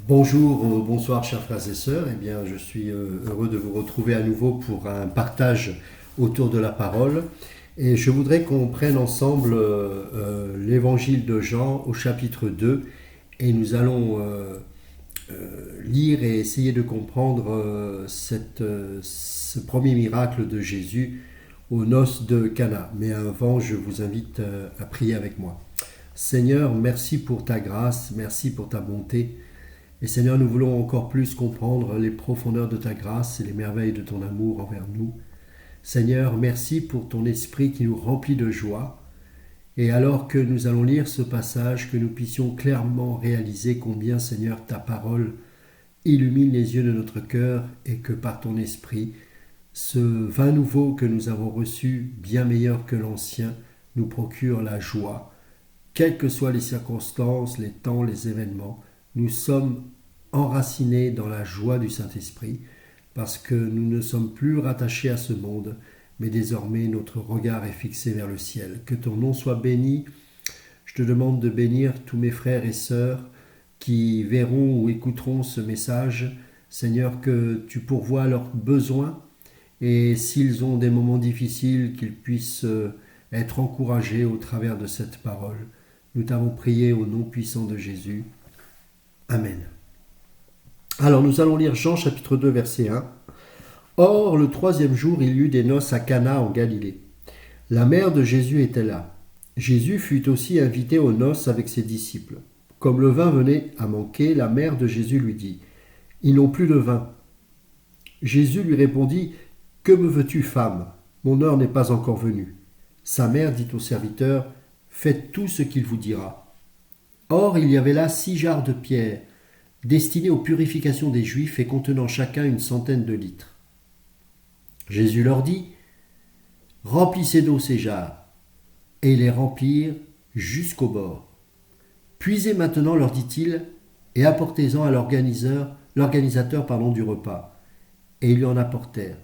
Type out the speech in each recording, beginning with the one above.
Bonjour, bonsoir chers frères et sœurs. Eh bien, je suis heureux de vous retrouver à nouveau pour un partage autour de la parole. Et je voudrais qu'on prenne ensemble l'évangile de Jean au chapitre 2 et nous allons lire et essayer de comprendre ce premier miracle de Jésus aux noces de Cana. Mais avant, je vous invite à prier avec moi. Seigneur, merci pour ta grâce, merci pour ta bonté. Et Seigneur, nous voulons encore plus comprendre les profondeurs de ta grâce et les merveilles de ton amour envers nous. Seigneur, merci pour ton esprit qui nous remplit de joie. Et alors que nous allons lire ce passage, que nous puissions clairement réaliser combien, Seigneur, ta parole illumine les yeux de notre cœur et que par ton esprit, ce vin nouveau que nous avons reçu, bien meilleur que l'ancien, nous procure la joie. Quelles que soient les circonstances, les temps, les événements, nous sommes enracinés dans la joie du Saint-Esprit parce que nous ne sommes plus rattachés à ce monde, mais désormais notre regard est fixé vers le ciel. Que ton nom soit béni. Je te demande de bénir tous mes frères et sœurs qui verront ou écouteront ce message. Seigneur, que tu pourvoies leurs besoins et s'ils ont des moments difficiles, qu'ils puissent être encouragés au travers de cette parole. Nous t'avons prié au nom puissant de Jésus. Amen. Alors nous allons lire Jean chapitre 2 verset 1. Or le troisième jour il y eut des noces à Cana en Galilée. La mère de Jésus était là. Jésus fut aussi invité aux noces avec ses disciples. Comme le vin venait à manquer, la mère de Jésus lui dit : Ils n'ont plus de vin. Jésus lui répondit : Que me veux-tu, femme ? Mon heure n'est pas encore venue. Sa mère dit aux serviteurs : Faites tout ce qu'il vous dira. Or il y avait là 6 jarres de pierre, destinées aux purifications des Juifs et contenant chacun une centaine de litres. Jésus leur dit : Remplissez d'eau ces jarres. Et ils les remplirent jusqu'au bord. Puisez maintenant, leur dit-il, et apportez-en à l'organisateur du repas. Et ils lui en apportèrent.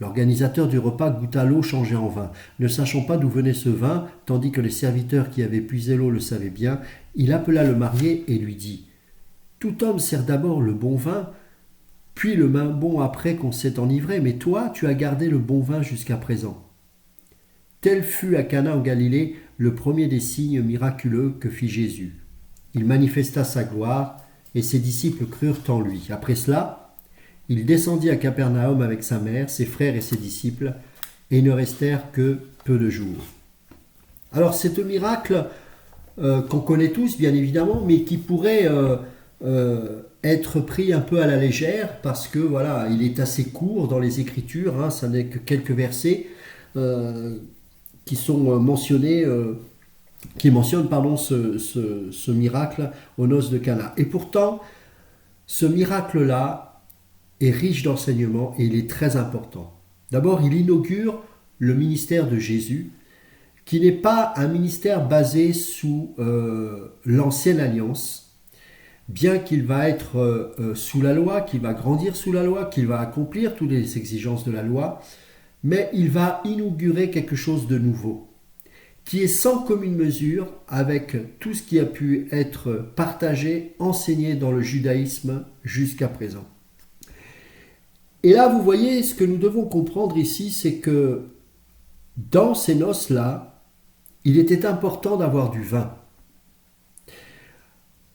L'organisateur du repas goûta l'eau changée en vin. Ne sachant pas d'où venait ce vin, tandis que les serviteurs qui avaient puisé l'eau le savaient bien, il appela le marié et lui dit : Tout homme sert d'abord le bon vin, puis le moins bon après qu'on s'est enivré, mais toi, tu as gardé le bon vin jusqu'à présent. Tel fut à Cana en Galilée le premier des signes miraculeux que fit Jésus. Il manifesta sa gloire, et ses disciples crurent en lui. Après cela, il descendit à Capernaum avec sa mère, ses frères et ses disciples, et ils ne restèrent que peu de jours. Alors c'est un miracle qu'on connaît tous, bien évidemment, mais qui pourrait être pris un peu à la légère, parce que voilà, il est assez court dans les Écritures, ça n'est que quelques versets qui sont mentionnés, qui mentionnent ce miracle aux noces de Cana. Et pourtant, ce miracle-là est riche d'enseignements et il est très important. D'abord, il inaugure le ministère de Jésus, qui n'est pas un ministère basé sous l'ancienne alliance, bien qu'il va être sous la loi, qu'il va grandir sous la loi, qu'il va accomplir toutes les exigences de la loi, mais il va inaugurer quelque chose de nouveau, qui est sans commune mesure avec tout ce qui a pu être partagé, enseigné dans le judaïsme jusqu'à présent. Et là, vous voyez, ce que nous devons comprendre ici, c'est que dans ces noces-là, il était important d'avoir du vin.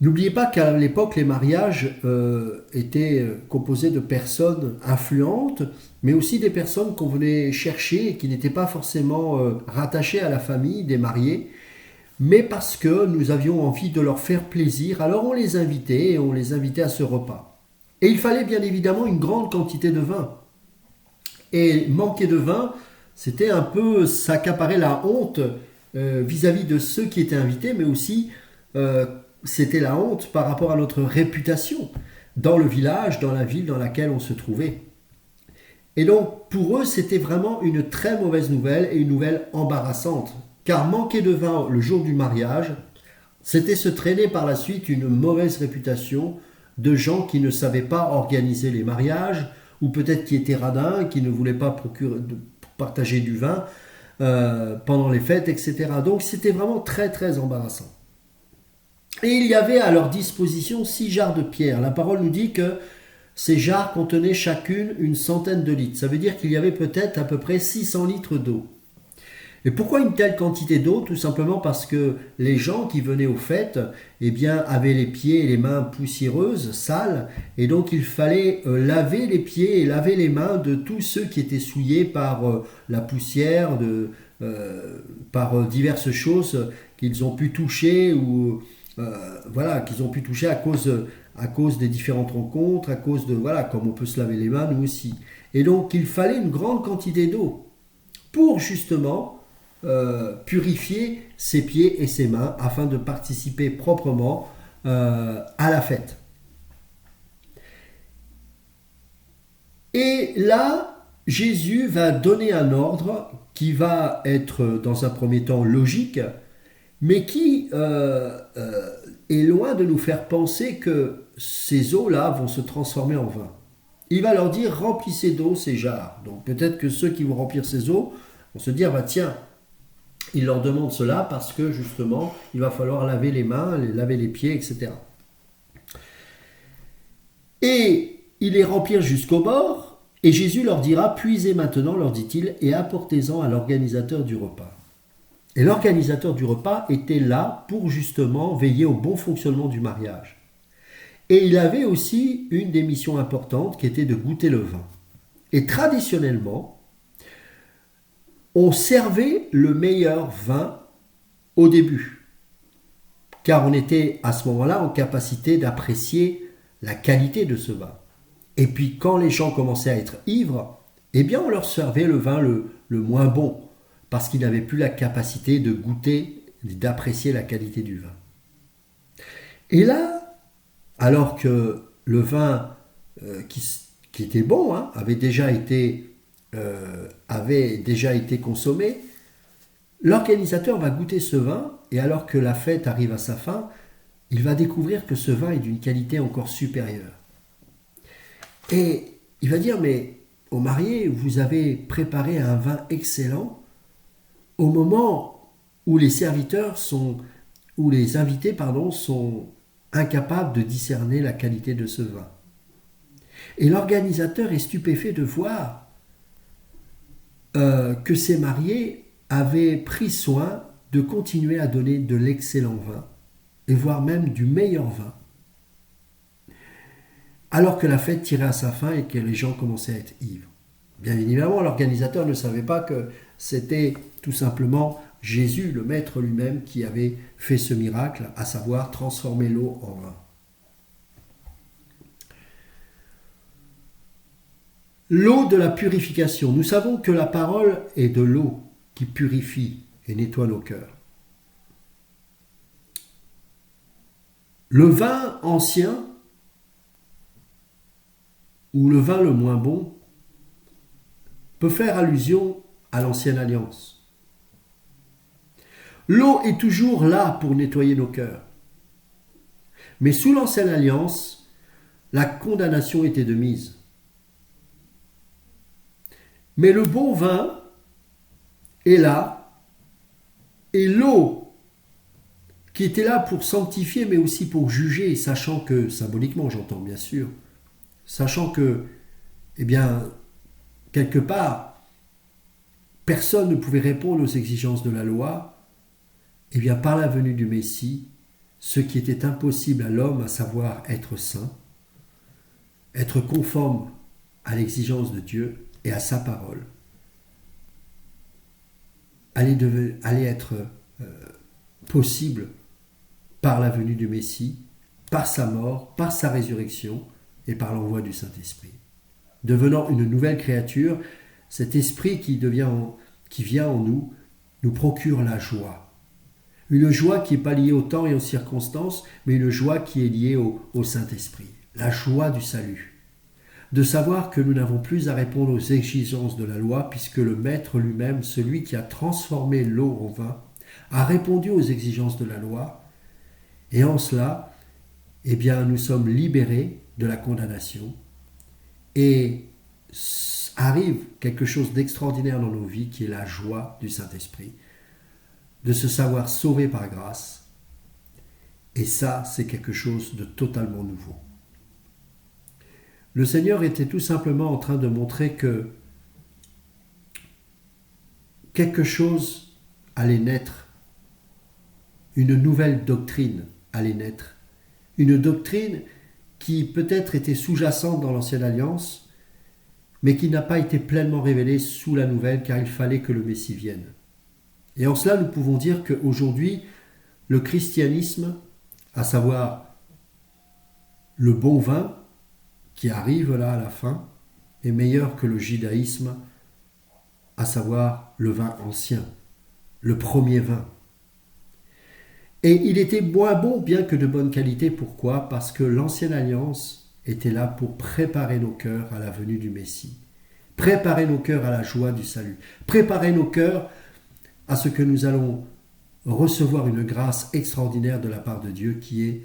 N'oubliez pas qu'à l'époque, les mariages étaient composés de personnes influentes, mais aussi des personnes qu'on venait chercher et qui n'étaient pas forcément rattachées à la famille des mariés, mais parce que nous avions envie de leur faire plaisir, alors on les invitait et on les invitait à ce repas. Et il fallait bien évidemment une grande quantité de vin. Et manquer de vin, c'était un peu s'accaparer la honte vis-à-vis de ceux qui étaient invités, mais aussi c'était la honte par rapport à notre réputation dans le village, dans la ville dans laquelle on se trouvait. Et donc pour eux, c'était vraiment une très mauvaise nouvelle et une nouvelle embarrassante, car manquer de vin le jour du mariage, c'était se traîner par la suite une mauvaise réputation de gens qui ne savaient pas organiser les mariages, ou peut-être qui étaient radins, qui ne voulaient pas partager du vin pendant les fêtes, etc. Donc c'était vraiment très très embarrassant. Et il y avait à leur disposition 6 jarres de pierre. La parole nous dit que ces jarres contenaient chacune une centaine de litres. Ça veut dire qu'il y avait peut-être à peu près 600 litres d'eau. Et pourquoi une telle quantité d'eau? Tout simplement parce que les gens qui venaient aux fêtes, eh bien, avaient les pieds et les mains poussiéreuses, sales, et donc il fallait laver les pieds et laver les mains de tous ceux qui étaient souillés par la poussière, par diverses choses qu'ils ont pu toucher ou voilà, qu'ils ont pu toucher à cause des différentes rencontres, à cause de, voilà, comme on peut se laver les mains, nous aussi. Et donc il fallait une grande quantité d'eau pour justement purifier ses pieds et ses mains afin de participer proprement à la fête. Et là, Jésus va donner un ordre qui va être dans un premier temps logique, mais qui est loin de nous faire penser que ces eaux-là vont se transformer en vin. Il va leur dire, remplissez d'eau ces jarres. Donc peut-être que ceux qui vont remplir ces eaux vont se dire, bah, tiens, il leur demande cela parce que justement, il va falloir laver les mains, laver les pieds, etc. Et ils les remplirent jusqu'au bord, et Jésus leur dira, puisez maintenant, leur dit-il, et apportez-en à l'organisateur du repas. Et l'organisateur du repas était là pour justement veiller au bon fonctionnement du mariage. Et il avait aussi une des missions importantes qui était de goûter le vin. Et traditionnellement, on servait le meilleur vin au début, car on était à ce moment-là en capacité d'apprécier la qualité de ce vin. Et puis quand les gens commençaient à être ivres, eh bien on leur servait le vin le moins bon, parce qu'ils n'avaient plus la capacité de goûter, d'apprécier la qualité du vin. Et là, alors que le vin qui était bon avait déjà été consommé, l'organisateur va goûter ce vin et alors que la fête arrive à sa fin, il va découvrir que ce vin est d'une qualité encore supérieure. Et il va dire, mais aux mariés, vous avez préparé un vin excellent au moment où les serviteurs où les invités sont incapables de discerner la qualité de ce vin. Et l'organisateur est stupéfait de voir que ces mariés avaient pris soin de continuer à donner de l'excellent vin, et voire même du meilleur vin, alors que la fête tirait à sa fin et que les gens commençaient à être ivres. Bien évidemment, l'organisateur ne savait pas que c'était tout simplement Jésus, le Maître lui-même, qui avait fait ce miracle, à savoir transformer l'eau en vin. L'eau de la purification. Nous savons que la parole est de l'eau qui purifie et nettoie nos cœurs. Le vin ancien, ou le vin le moins bon, peut faire allusion à l'ancienne alliance. L'eau est toujours là pour nettoyer nos cœurs. Mais sous l'ancienne alliance, la condamnation était de mise. Mais le bon vin est là, et l'eau qui était là pour sanctifier, mais aussi pour juger, sachant que, symboliquement j'entends bien sûr, sachant que, eh bien, quelque part, personne ne pouvait répondre aux exigences de la loi, eh bien, par la venue du Messie, ce qui était impossible à l'homme, à savoir être saint, être conforme à l'exigence de Dieu et à sa parole, allait être possible par la venue du Messie, par sa mort, par sa résurrection et par l'envoi du Saint-Esprit. Devenant une nouvelle créature, cet esprit qui vient en nous, nous procure la joie. Une joie qui n'est pas liée au temps et aux circonstances, mais une joie qui est liée au Saint-Esprit. La joie du salut. De savoir que nous n'avons plus à répondre aux exigences de la loi, puisque le Maître lui-même, celui qui a transformé l'eau en vin, a répondu aux exigences de la loi. Et en cela, eh bien, nous sommes libérés de la condamnation. Et arrive quelque chose d'extraordinaire dans nos vies, qui est la joie du Saint-Esprit, de se savoir sauvé par grâce Et ça, c'est quelque chose de totalement nouveau. Le Seigneur était tout simplement en train de montrer que quelque chose allait naître, une nouvelle doctrine allait naître, une doctrine qui peut-être était sous-jacente dans l'Ancienne Alliance, mais qui n'a pas été pleinement révélée sous la Nouvelle, car il fallait que le Messie vienne. Et en cela, nous pouvons dire qu'aujourd'hui, le christianisme, à savoir le bon vin qui arrive là à la fin, est meilleur que le judaïsme, à savoir le vin ancien, le premier vin. Et il était moins bon, bien que de bonne qualité. Pourquoi ? Parce que l'ancienne alliance était là pour préparer nos cœurs à la venue du Messie, préparer nos cœurs à la joie du salut, préparer nos cœurs à ce que nous allons recevoir une grâce extraordinaire de la part de Dieu qui est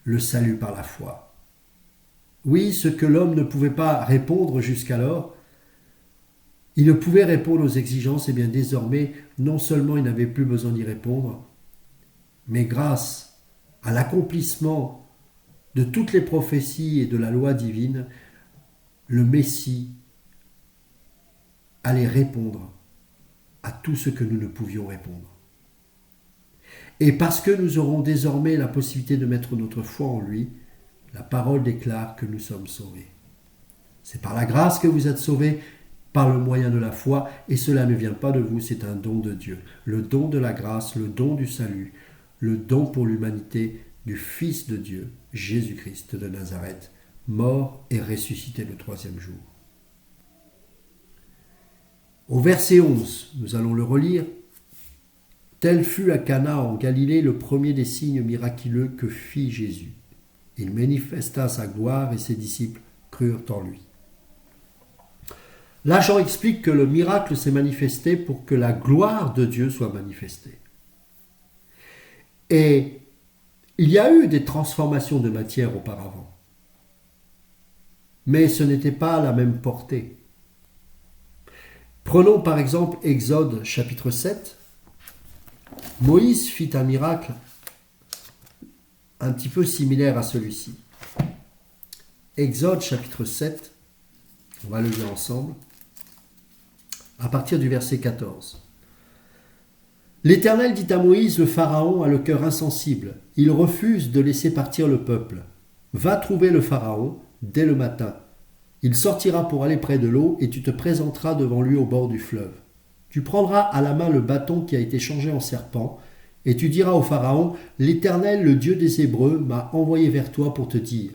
le salut par la foi. Oui, ce que l'homme ne pouvait pas répondre jusqu'alors, il ne pouvait répondre aux exigences, et bien désormais, non seulement il n'avait plus besoin d'y répondre, mais grâce à l'accomplissement de toutes les prophéties et de la loi divine, le Messie allait répondre à tout ce que nous ne pouvions répondre. Et parce que nous aurons désormais la possibilité de mettre notre foi en lui, la parole déclare que nous sommes sauvés. C'est par la grâce que vous êtes sauvés, par le moyen de la foi, et cela ne vient pas de vous, c'est un don de Dieu. Le don de la grâce, le don du salut, le don pour l'humanité du Fils de Dieu, Jésus-Christ de Nazareth, mort et ressuscité le troisième jour. Au verset 11, nous allons le relire. Tel fut à Cana en Galilée le premier des signes miraculeux que fit Jésus. Il manifesta sa gloire et ses disciples crurent en lui. Là, Jean explique que le miracle s'est manifesté pour que la gloire de Dieu soit manifestée. Et il y a eu des transformations de matière auparavant. Mais ce n'était pas la même portée. Prenons par exemple Exode chapitre 7. Moïse fit un miracle un petit peu similaire à celui-ci. Exode chapitre 7, on va le lire ensemble, à partir du verset 14. L'Éternel dit à Moïse, le Pharaon a le cœur insensible, il refuse de laisser partir le peuple. Va trouver le Pharaon dès le matin. Il sortira pour aller près de l'eau et tu te présenteras devant lui au bord du fleuve. Tu prendras à la main le bâton qui a été changé en serpent et tu diras au Pharaon, l'Éternel, le Dieu des Hébreux, m'a envoyé vers toi pour te dire,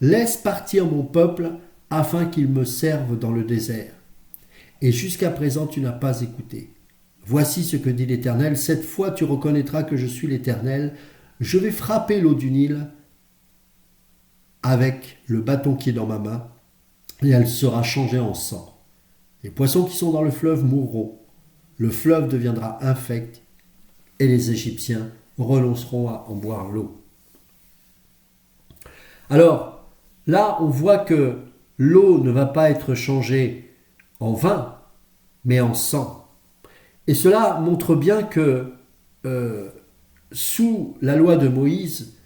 laisse partir mon peuple afin qu'il me serve dans le désert. Et jusqu'à présent tu n'as pas écouté. Voici ce que dit l'Éternel, cette fois tu reconnaîtras que je suis l'Éternel, je vais frapper l'eau du Nil avec le bâton qui est dans ma main, et elle sera changée en sang. Les poissons qui sont dans le fleuve mourront, le fleuve deviendra infect, et les Égyptiens renonceront à en boire l'eau. Alors, là, on voit que l'eau ne va pas être changée en vin, mais en sang. Et cela montre bien que sous la loi de Moïse,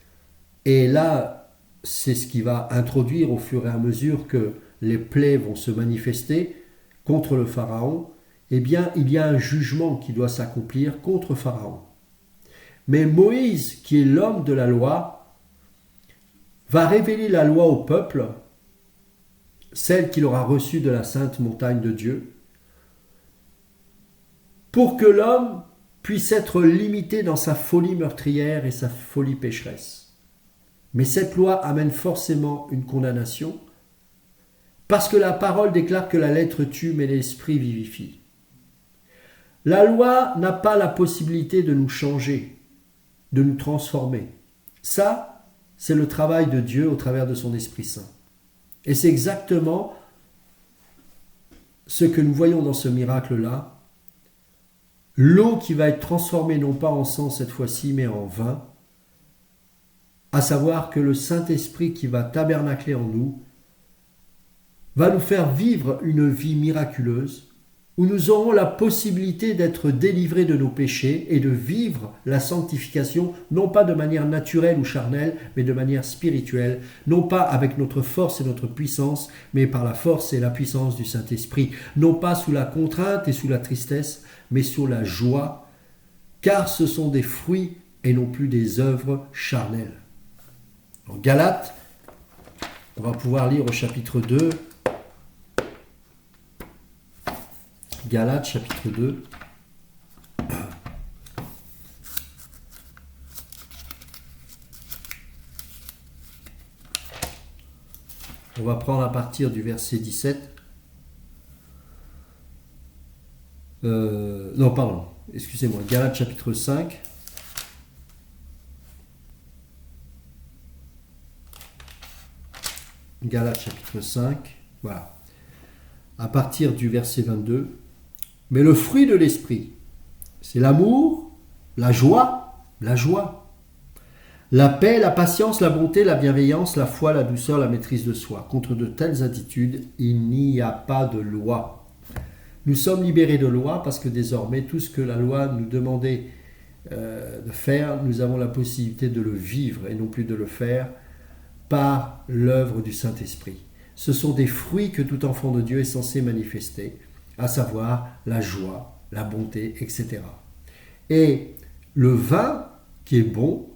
et là, c'est ce qui va introduire au fur et à mesure que les plaies vont se manifester contre le Pharaon, eh bien, il y a un jugement qui doit s'accomplir contre Pharaon. Mais Moïse, qui est l'homme de la loi, va révéler la loi au peuple, celle qu'il aura reçue de la sainte montagne de Dieu, pour que l'homme puisse être limité dans sa folie meurtrière et sa folie pécheresse. Mais cette loi amène forcément une condamnation, parce que la parole déclare que la lettre tue, mais l'esprit vivifie. La loi n'a pas la possibilité de nous changer, de nous transformer. Ça, c'est le travail de Dieu au travers de son Esprit Saint. Et c'est exactement ce que nous voyons dans ce miracle-là. L'eau qui va être transformée non pas en sang cette fois-ci, mais en vin, à savoir que le Saint-Esprit qui va tabernacler en nous va nous faire vivre une vie miraculeuse où nous aurons la possibilité d'être délivrés de nos péchés et de vivre la sanctification, non pas de manière naturelle ou charnelle, mais de manière spirituelle, non pas avec notre force et notre puissance, mais par la force et la puissance du Saint-Esprit, non pas sous la contrainte et sous la tristesse, mais sous la joie, car ce sont des fruits et non plus des œuvres charnelles. En Galates, on va pouvoir lire au chapitre 2, Galates chapitre 2. On va prendre à partir du verset 17. Non, pardon, excusez-moi, Galates chapitre 5. Galates chapitre 5, voilà. À partir du verset 22. Mais le fruit de l'esprit, c'est l'amour, la joie, la paix, la patience, la bonté, la bienveillance, la foi, la douceur, la maîtrise de soi. Contre de telles attitudes, il n'y a pas de loi. Nous sommes libérés de loi parce que désormais, tout ce que la loi nous demandait de faire, nous avons la possibilité de le vivre et non plus de le faire par l'œuvre du Saint-Esprit. Ce sont des fruits que tout enfant de Dieu est censé manifester, à savoir la joie, la bonté, etc. Et le vin qui est bon,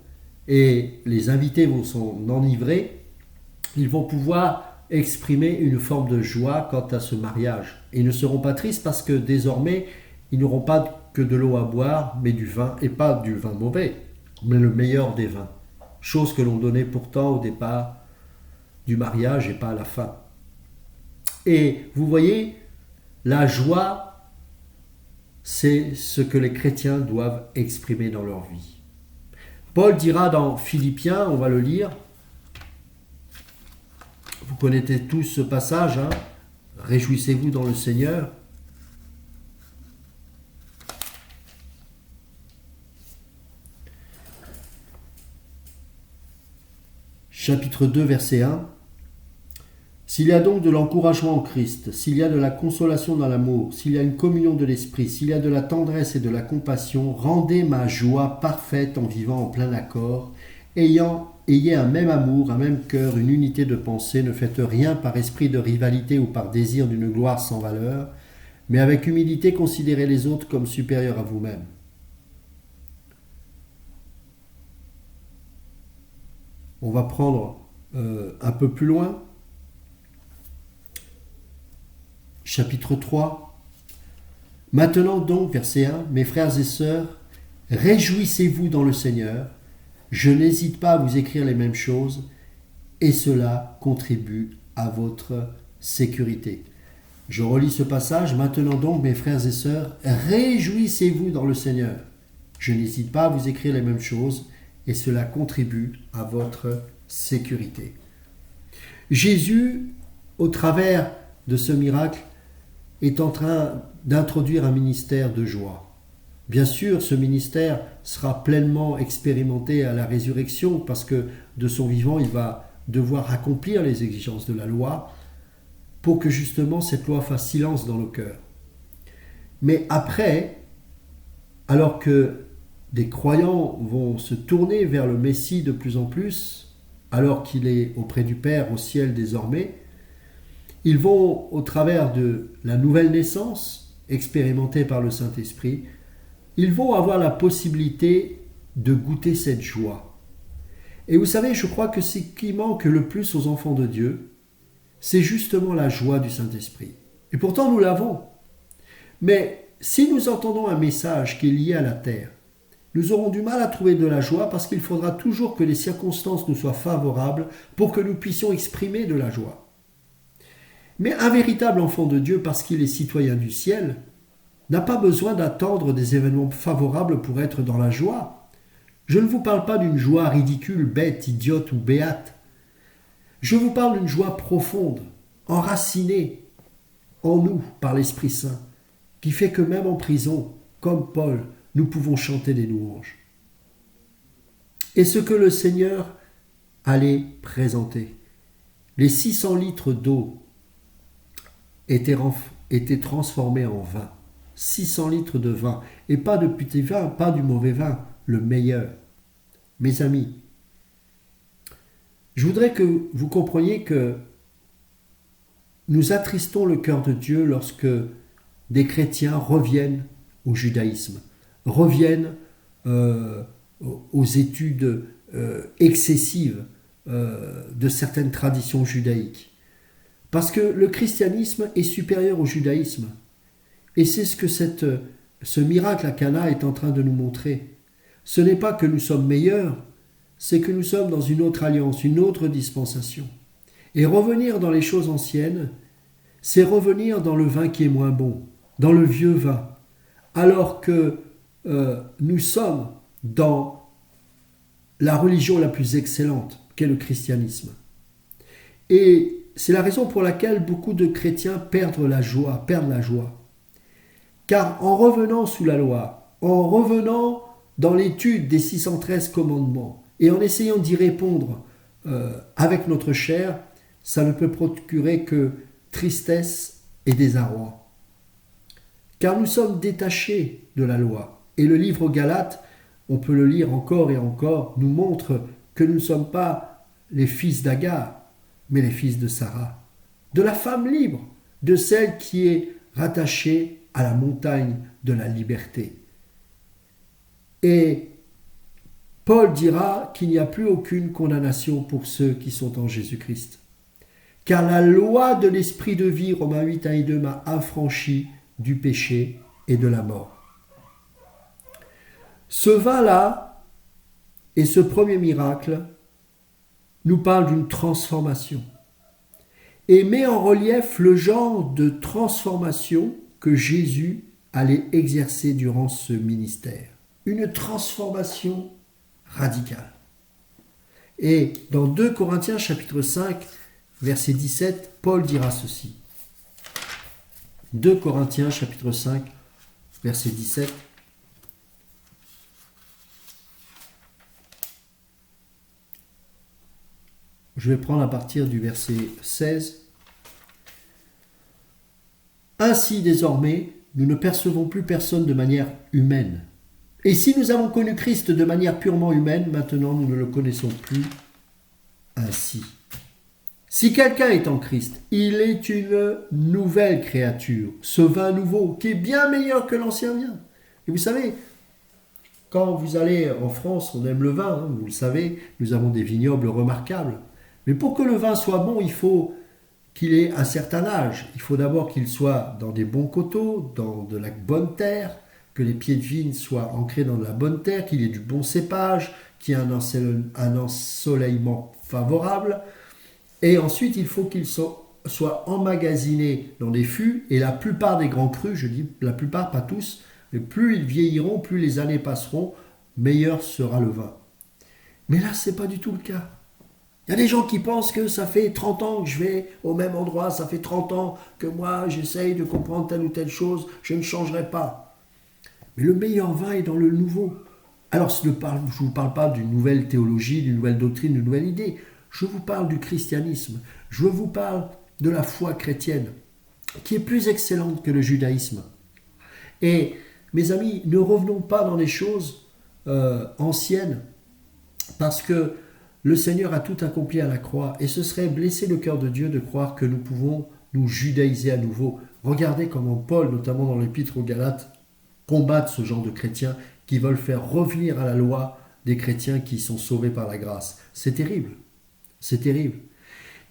et les invités vont s'en enivrer, ils vont pouvoir exprimer une forme de joie quant à ce mariage. Ils ne seront pas tristes parce que désormais, ils n'auront pas que de l'eau à boire, mais du vin, et pas du vin mauvais, mais le meilleur des vins. Chose que l'on donnait pourtant au départ du mariage et pas à la fin. Et vous voyez, la joie, c'est ce que les chrétiens doivent exprimer dans leur vie. Paul dira dans Philippiens, on va le lire, vous connaissez tous ce passage, hein, réjouissez-vous dans le Seigneur. Chapitre 2, verset 1. S'il y a donc de l'encouragement en Christ, s'il y a de la consolation dans l'amour, s'il y a une communion de l'esprit, s'il y a de la tendresse et de la compassion, rendez ma joie parfaite en vivant en plein accord, ayez un même amour, un même cœur, une unité de pensée, ne faites rien par esprit de rivalité ou par désir d'une gloire sans valeur, mais avec humilité considérez les autres comme supérieurs à vous-même. On va prendre un peu plus loin. Chapitre 3. Maintenant donc, verset 1, mes frères et sœurs, réjouissez-vous dans le Seigneur. Je n'hésite pas à vous écrire les mêmes choses et cela contribue à votre sécurité. Je relis ce passage. Maintenant donc, mes frères et sœurs, réjouissez-vous dans le Seigneur. Je n'hésite pas à vous écrire les mêmes choses et cela contribue à votre sécurité. Jésus, au travers de ce miracle, est en train d'introduire un ministère de joie. Bien sûr, ce ministère sera pleinement expérimenté à la résurrection parce que de son vivant, il va devoir accomplir les exigences de la loi pour que justement cette loi fasse silence dans nos cœurs. Mais après, alors que des croyants vont se tourner vers le Messie de plus en plus, alors qu'il est auprès du Père au ciel désormais, ils vont, au travers de la nouvelle naissance expérimentée par le Saint-Esprit, ils vont avoir la possibilité de goûter cette joie. Et vous savez, je crois que ce qui manque le plus aux enfants de Dieu, c'est justement la joie du Saint-Esprit. Et pourtant, nous l'avons. Mais si nous entendons un message qui est lié à la terre, nous aurons du mal à trouver de la joie parce qu'il faudra toujours que les circonstances nous soient favorables pour que nous puissions exprimer de la joie. Mais un véritable enfant de Dieu, parce qu'il est citoyen du ciel, n'a pas besoin d'attendre des événements favorables pour être dans la joie. Je ne vous parle pas d'une joie ridicule, bête, idiote ou béate. Je vous parle d'une joie profonde, enracinée en nous par l'Esprit Saint, qui fait que même en prison, comme Paul, nous pouvons chanter des louanges. Et ce que le Seigneur allait présenter, les 600 litres d'eau étaient était transformé en vin. 600 litres de vin. Et pas de petit vin, pas du mauvais vin, le meilleur. Mes amis, je voudrais que vous compreniez que nous attristons le cœur de Dieu lorsque des chrétiens reviennent au judaïsme, reviennent aux études excessives de certaines traditions judaïques. Parce que le christianisme est supérieur au judaïsme. Et c'est ce que ce miracle à Cana est en train de nous montrer. Ce n'est pas que nous sommes meilleurs, c'est que nous sommes dans une autre alliance, une autre dispensation. Et revenir dans les choses anciennes, c'est revenir dans le vin qui est moins bon, dans le vieux vin, alors que nous sommes dans la religion la plus excellente, qu'est le christianisme. Et c'est la raison pour laquelle beaucoup de chrétiens perdent la joie. Car en revenant sous la loi, en revenant dans l'étude des 613 commandements et en essayant d'y répondre avec notre chair, ça ne peut procurer que tristesse et désarroi. Car nous sommes détachés de la loi. Et le livre aux Galates, on peut le lire encore et encore, nous montre que nous ne sommes pas les fils d'Agar, mais les fils de Sarah, de la femme libre, de celle qui est rattachée à la montagne de la liberté. Et Paul dira qu'il n'y a plus aucune condamnation pour ceux qui sont en Jésus-Christ. Car la loi de l'esprit de vie, Romains 8, 1 et 2, m'a affranchi du péché et de la mort. Ce vin-là et ce premier miracle nous parle d'une transformation et met en relief le genre de transformation que Jésus allait exercer durant ce ministère. Une transformation radicale. Et dans 2 Corinthiens chapitre 5, verset 17, Paul dira ceci. 2 Corinthiens chapitre 5, verset 17. Je vais prendre à partir du verset 16. Ainsi désormais, nous ne percevons plus personne de manière humaine. Et si nous avons connu Christ de manière purement humaine, maintenant nous ne le connaissons plus ainsi. Si quelqu'un est en Christ, il est une nouvelle créature, ce vin nouveau qui est bien meilleur que l'ancien vin. Et vous savez, quand vous allez en France, on aime le vin, vous le savez, nous avons des vignobles remarquables. Mais pour que le vin soit bon, il faut qu'il ait un certain âge. Il faut d'abord qu'il soit dans des bons coteaux, dans de la bonne terre, que les pieds de vigne soient ancrés dans de la bonne terre, qu'il ait du bon cépage, qu'il y ait un ensoleillement favorable. Et ensuite, il faut qu'il soit emmagasiné dans des fûts. Et la plupart des grands crus, je dis la plupart, pas tous, mais plus ils vieilliront, plus les années passeront, meilleur sera le vin. Mais là, ce n'est pas du tout le cas. Il y a des gens qui pensent que ça fait 30 ans que je vais au même endroit, ça fait 30 ans que moi j'essaye de comprendre telle ou telle chose, je ne changerai pas. Mais le meilleur vin est dans le nouveau. Alors je ne vous parle pas d'une nouvelle théologie, d'une nouvelle doctrine, d'une nouvelle idée. Je vous parle du christianisme. Je vous parle de la foi chrétienne, qui est plus excellente que le judaïsme. Et mes amis, ne revenons pas dans les choses anciennes, parce que le Seigneur a tout accompli à la croix et ce serait blesser le cœur de Dieu de croire que nous pouvons nous judaïser à nouveau. Regardez comment Paul, notamment dans l'épître aux Galates, combat ce genre de chrétiens qui veulent faire revenir à la loi des chrétiens qui sont sauvés par la grâce. C'est terrible. C'est terrible.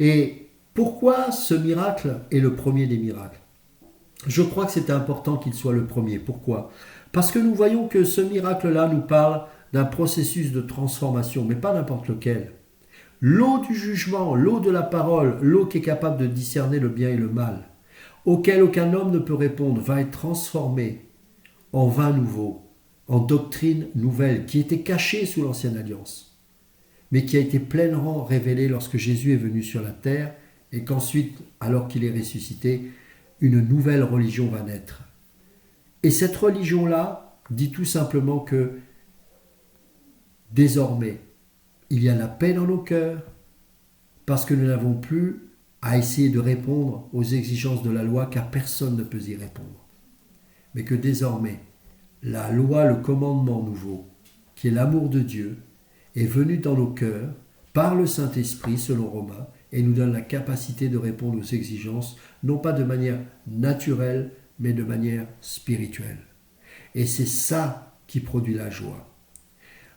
Et pourquoi ce miracle est le premier des miracles ? Je crois que c'est important qu'il soit le premier. Pourquoi ? Parce que nous voyons que ce miracle-là nous parle d'un processus de transformation, mais pas n'importe lequel. L'eau du jugement, l'eau de la parole, l'eau qui est capable de discerner le bien et le mal, auquel aucun homme ne peut répondre, va être transformée en vin nouveau, en doctrine nouvelle, qui était cachée sous l'ancienne alliance, mais qui a été pleinement révélée lorsque Jésus est venu sur la terre, et qu'ensuite, alors qu'il est ressuscité, une nouvelle religion va naître. Et cette religion-là dit tout simplement que désormais, il y a la paix dans nos cœurs parce que nous n'avons plus à essayer de répondre aux exigences de la loi, car personne ne peut y répondre. Mais que désormais, la loi, le commandement nouveau, qui est l'amour de Dieu, est venu dans nos cœurs par le Saint-Esprit, selon Romains, et nous donne la capacité de répondre aux exigences, non pas de manière naturelle, mais de manière spirituelle. Et c'est ça qui produit la joie.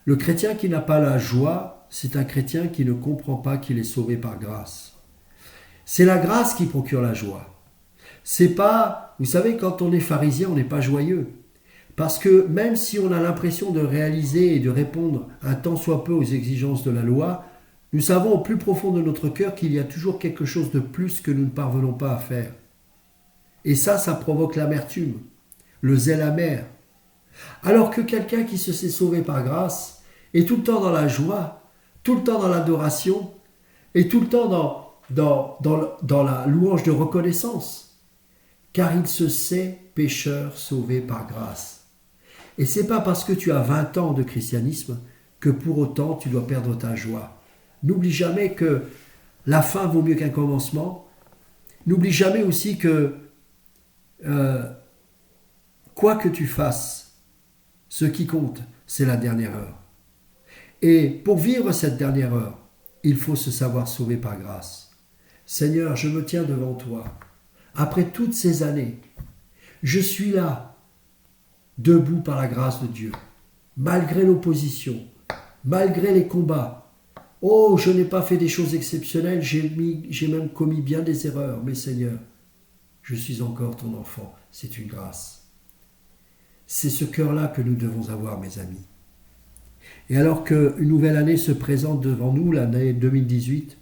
Le chrétien qui n'a pas la joie, c'est un chrétien qui ne comprend pas qu'il est sauvé par grâce. C'est la grâce qui procure la joie. C'est pas, vous savez, quand on est pharisien, on n'est pas joyeux. Parce que même si on a l'impression de réaliser et de répondre un tant soit peu aux exigences de la loi, nous savons au plus profond de notre cœur qu'il y a toujours quelque chose de plus que nous ne parvenons pas à faire. Et ça provoque l'amertume, le zèle amer. Alors que quelqu'un qui se sait sauvé par grâce est tout le temps dans la joie, tout le temps dans l'adoration, et tout le temps dans la louange de reconnaissance, car il se sait pécheur sauvé par grâce. Et c'est pas parce que tu as 20 ans de christianisme que pour autant tu dois perdre ta joie. N'oublie jamais que la fin vaut mieux qu'un commencement. N'oublie jamais aussi que quoi que tu fasses, ce qui compte, c'est la dernière heure. Et pour vivre cette dernière heure, il faut se savoir sauvé par grâce. Seigneur, je me tiens devant toi. Après toutes ces années, je suis là, debout par la grâce de Dieu, malgré l'opposition, malgré les combats. Oh, je n'ai pas fait des choses exceptionnelles, j'ai même commis bien des erreurs, mais Seigneur, je suis encore ton enfant, c'est une grâce. C'est ce cœur-là que nous devons avoir, mes amis. Et alors qu'une nouvelle année se présente devant nous, l'année 2018,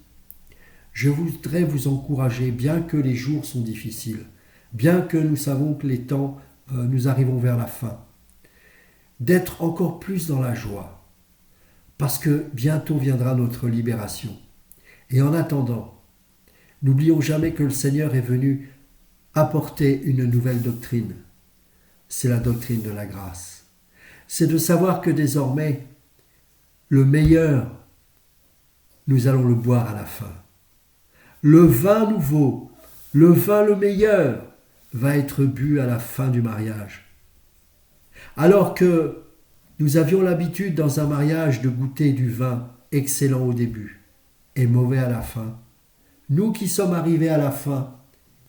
je voudrais vous encourager, bien que les jours sont difficiles, bien que nous savons que les temps, nous arrivons vers la fin, d'être encore plus dans la joie, parce que bientôt viendra notre libération. Et en attendant, n'oublions jamais que le Seigneur est venu apporter une nouvelle doctrine. C'est la doctrine de la grâce. C'est de savoir que désormais, le meilleur, nous allons le boire à la fin. Le vin nouveau, le vin le meilleur, va être bu à la fin du mariage. Alors que nous avions l'habitude dans un mariage de goûter du vin excellent au début et mauvais à la fin, nous qui sommes arrivés à la fin,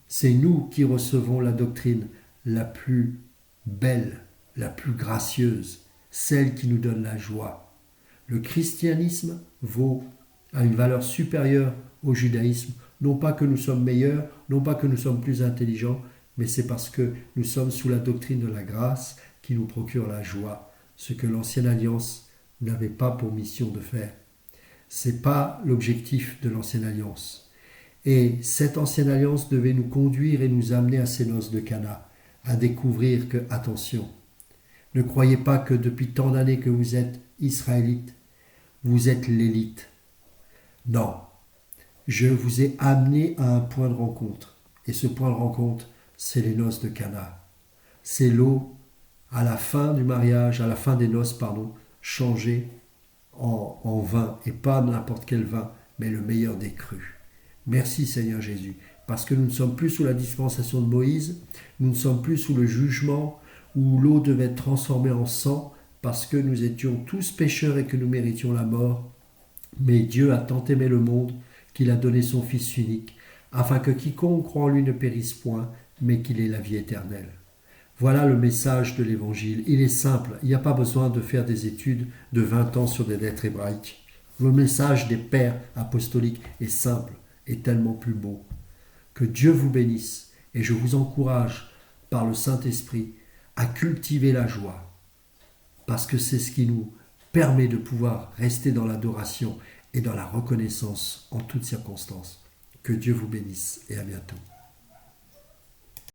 c'est nous qui recevons la doctrine la plus belle, la plus gracieuse, celle qui nous donne la joie. Le christianisme a une valeur supérieure au judaïsme, non pas que nous sommes meilleurs, non pas que nous sommes plus intelligents, mais c'est parce que nous sommes sous la doctrine de la grâce qui nous procure la joie, ce que l'ancienne alliance n'avait pas pour mission de faire. Ce n'est pas l'objectif de l'ancienne alliance. Et cette ancienne alliance devait nous conduire et nous amener à ces noces de Cana, à découvrir que, attention, ne croyez pas que depuis tant d'années que vous êtes israélite, vous êtes l'élite. Non, je vous ai amené à un point de rencontre. Et ce point de rencontre, c'est les noces de Cana. C'est l'eau à la fin du mariage, à la fin des noces, changée en vin, et pas n'importe quel vin, mais le meilleur des crus. Merci Seigneur Jésus, parce que nous ne sommes plus sous la dispensation de Moïse, nous ne sommes plus sous le jugement où l'eau devait être transformée en sang, parce que nous étions tous pécheurs et que nous méritions la mort. Mais Dieu a tant aimé le monde qu'il a donné son Fils unique, afin que quiconque croit en lui ne périsse point, mais qu'il ait la vie éternelle. Voilà le message de l'Évangile. Il est simple, il n'y a pas besoin de faire des études de 20 ans sur des lettres hébraïques. Le message des pères apostoliques est simple et tellement plus beau. Que Dieu vous bénisse et je vous encourage par le Saint-Esprit à cultiver la joie, parce que c'est ce qui nous permet de pouvoir rester dans l'adoration et dans la reconnaissance en toutes circonstances. Que Dieu vous bénisse et à bientôt.